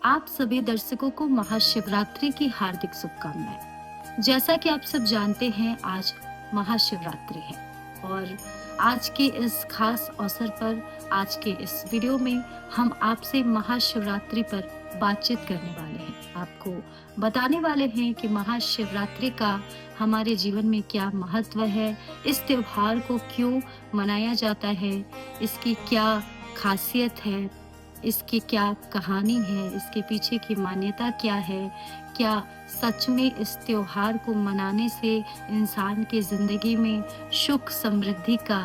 आप सभी दर्शकों को महाशिवरात्रि की हार्दिक शुभकामनाएं। जैसा कि आप सब जानते हैं, आज महाशिवरात्रि है और आज के इस खास अवसर पर आज के इस वीडियो में हम आपसे महाशिवरात्रि पर बातचीत करने वाले हैं। आपको बताने वाले हैं कि महाशिवरात्रि का हमारे जीवन में क्या महत्व है, इस त्योहार को क्यों मनाया जाता है, इसकी क्या खासियत है, इसकी क्या कहानी है, इसके पीछे की मान्यता क्या है, क्या सच में इस त्योहार को मनाने से इंसान की जिंदगी में सुख समृद्धि का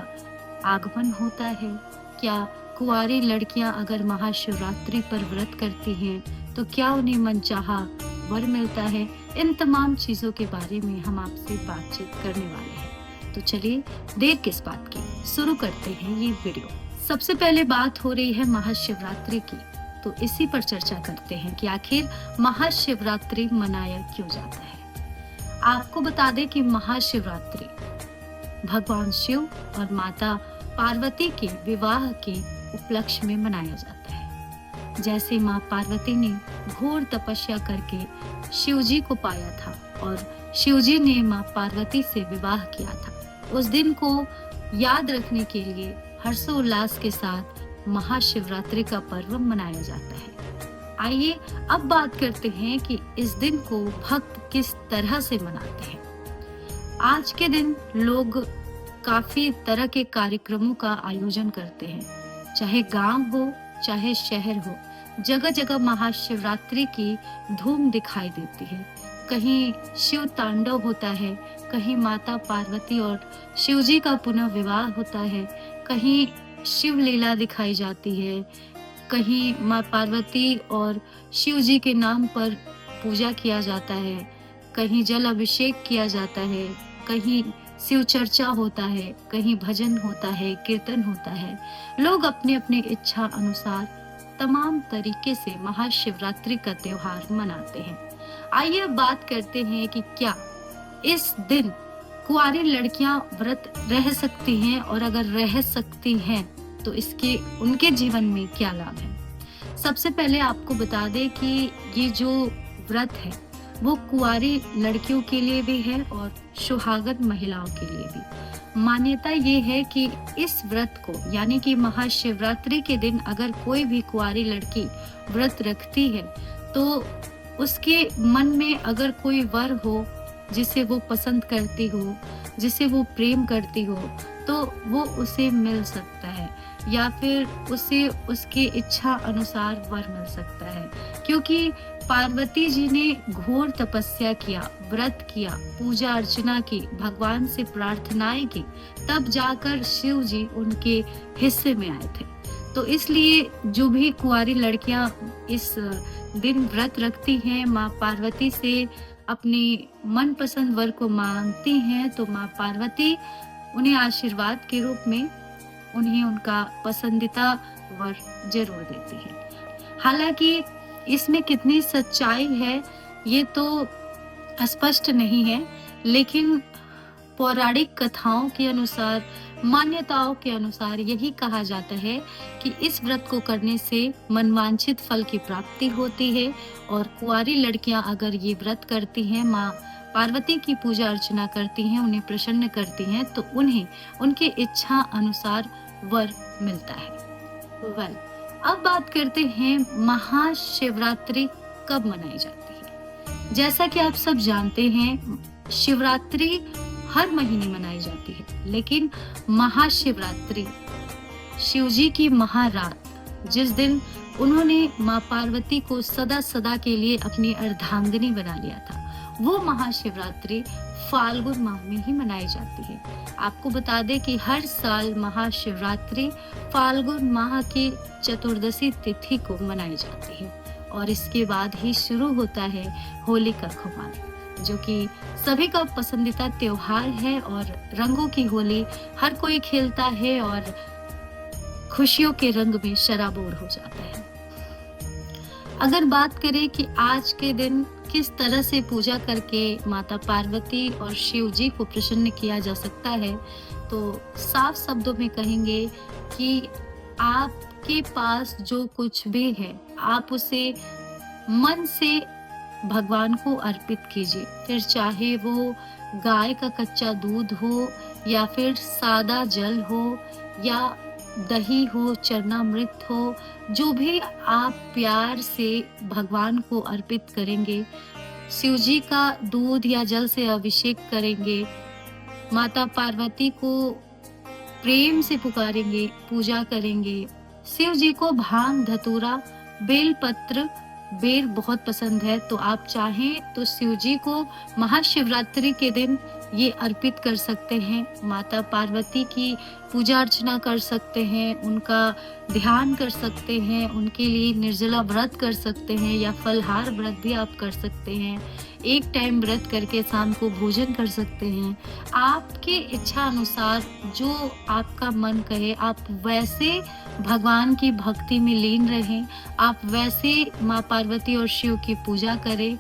आगमन होता है, क्या कुंवारी लड़कियां अगर महाशिवरात्रि पर व्रत करती हैं तो क्या उन्हें मनचाहा वर मिलता है। इन तमाम चीजों के बारे में हम आपसे बातचीत करने वाले हैं। तो चलिए देर किस बात की, शुरू करते हैं ये वीडियो। सबसे पहले बात हो रही है महाशिवरात्रि की, तो इसी पर चर्चा करते हैं कि आखिर महाशिवरात्रि मनाया क्यों जाता है। आपको बता दें कि महाशिवरात्रि भगवान शिव और माता पार्वती के विवाह के उपलक्ष्य में मनाया जाता है। जैसे माँ पार्वती ने घोर तपस्या करके शिव जी को पाया था और शिव जी ने माँ पार्वती से विवाह किया था, उस दिन को याद रखने के लिए हर्षोल्लास के साथ महाशिवरात्रि का पर्व मनाया जाता है। आइए अब बात करते हैं कि इस दिन को भक्त किस तरह से मनाते हैं। आज के दिन लोग काफी तरह के कार्यक्रमों का आयोजन करते हैं, चाहे गांव हो चाहे शहर हो, जगह जगह महाशिवरात्रि की धूम दिखाई देती है। कहीं शिव तांडव होता है, कहीं माता पार्वती और शिव जी का पुनः विवाह होता है, कहीं शिव लीला दिखाई जाती है, कहीं माँ पार्वती और शिव जी के नाम पर पूजा किया जाता है, कहीं जल अभिषेक किया जाता है, कहीं शिव चर्चा होता है, कहीं भजन होता है, कीर्तन होता है। लोग अपने अपने इच्छा अनुसार तमाम तरीके से महाशिवरात्रि का त्योहार मनाते हैं। आइए अब बात करते हैं कि क्या इस दिन कुंवारी लड़कियां व्रत रह सकती हैं, और अगर रह सकती हैं तो इसके उनके जीवन में क्या लाभ है। सबसे पहले आपको बता दें कि ये जो व्रत है वो कुंवारी लड़कियों के लिए भी है और सुहागन महिलाओं के लिए भी। मान्यता ये है कि इस व्रत को यानी कि महाशिवरात्रि के दिन अगर कोई भी कुंवारी लड़की व्रत रखती है तो उसके मन में अगर कोई वर हो जिसे वो पसंद करती हो, जिसे वो प्रेम करती हो, तो वो उसे मिल सकता है या फिर उसे उसके इच्छा अनुसार वर मिल सकता है। क्योंकि पार्वती जी ने घोर तपस्या किया, व्रत किया, पूजा अर्चना की, भगवान से प्रार्थनाएं की, तब जाकर शिव जी उनके हिस्से में आए थे। तो इसलिए जो भी कुंवारी लड़कियां इस दिन व्रत रखती हैं, माँ पार्वती से अपने मनपसंद वर को मांगती हैं, तो माँ पार्वती उन्हें आशीर्वाद के रूप में उन्हें उनका पसंदीदा वर जरूर देती है। हालांकि इसमें कितनी सच्चाई है ये तो स्पष्ट नहीं है, लेकिन पौराणिक कथाओं के अनुसार, मान्यताओं के अनुसार यही कहा जाता है कि इस व्रत को करने से मनवांछित फल की प्राप्ति होती है और कुंवारी लड़कियां अगर ये व्रत करती हैं, माँ पार्वती की पूजा अर्चना करती हैं, उन्हें प्रसन्न करती हैं, तो उन्हें उनके इच्छा अनुसार वर मिलता है। वेल, अब बात करते हैं महाशिवरात्रि कब मनाई जाती है। जैसा कि आप सब जानते हैं, शिवरात्रि हर महीने मनाई जाती है, लेकिन महाशिवरात्रि शिव जी की महारात, जिस दिन उन्होंने माँ पार्वती को सदा सदा के लिए अपनी अर्धांगिनी बना लिया था, वो महाशिवरात्रि फाल्गुन माह में ही मनाई जाती है। आपको बता दें कि हर साल महाशिवरात्रि फाल्गुन माह की चतुर्दशी तिथि को मनाई जाती है और इसके बाद ही शुरू होता है होली का खुमार, जो कि सभी का पसंदीदा त्योहार है और रंगों की होली हर कोई खेलता है और खुशियों के रंग में शराबोर हो जाता है। अगर बात करें कि आज के दिन किस तरह से पूजा करके माता पार्वती और शिव जी को प्रसन्न किया जा सकता है, तो साफ शब्दों में कहेंगे कि आपके पास जो कुछ भी है आप उसे मन से भगवान को अर्पित कीजिए। फिर चाहे वो गाय का कच्चा दूध हो या फिर सादा जल हो या दही हो, चरणामृत हो, जो भी आप प्यार से भगवान को अर्पित करेंगे, शिव जी का दूध या जल से अभिषेक करेंगे, माता पार्वती को प्रेम से पुकारेंगे, पूजा करेंगे। शिव जी को भांग, धतूरा, बेलपत्र, बेर बहुत पसंद है, तो आप चाहें तो शिव जी को महाशिवरात्रि के दिन ये अर्पित कर सकते हैं। माता पार्वती की पूजा अर्चना कर सकते हैं, उनका ध्यान कर सकते हैं, उनके लिए निर्जला व्रत कर सकते हैं या फलाहार व्रत भी आप कर सकते हैं। एक टाइम व्रत करके शाम को भोजन कर सकते हैं। आपके इच्छा अनुसार जो आपका मन कहे, आप वैसे भगवान की भक्ति में लीन रहें, आप वैसे माँ पार्वती और शिव की पूजा करें।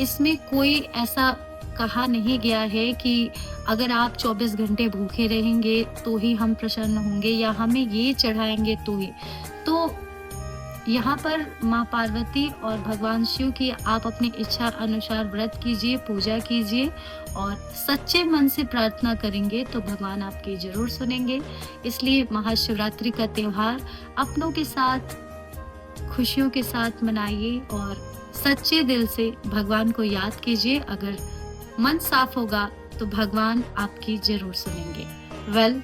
इसमें कोई ऐसा कहा नहीं गया है कि अगर आप 24 घंटे भूखे रहेंगे तो ही हम प्रसन्न होंगे या हमें ये चढ़ाएंगे तो ही। तो यहाँ पर माँ पार्वती और भगवान शिव की आप अपनी इच्छा अनुसार व्रत कीजिए, पूजा कीजिए और सच्चे मन से प्रार्थना करेंगे तो भगवान आपकी जरूर सुनेंगे। इसलिए महाशिवरात्रि का त्योहार अपनों के साथ, खुशियों के साथ मनाइए और सच्चे दिल से भगवान को याद कीजिए। अगर मन साफ होगा तो भगवान आपकी जरूर सुनेंगे।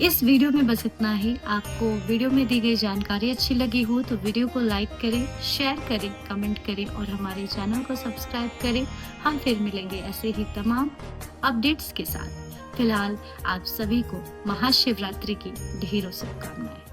इस वीडियो में बस इतना ही। आपको वीडियो में दी गई जानकारी अच्छी लगी हो तो वीडियो को लाइक करें, शेयर करें, कमेंट करें और हमारे चैनल को सब्सक्राइब करें। हम फिर मिलेंगे ऐसे ही तमाम अपडेट्स के साथ। फिलहाल आप सभी को महाशिवरात्रि की ढेरों शुभकामनाएं।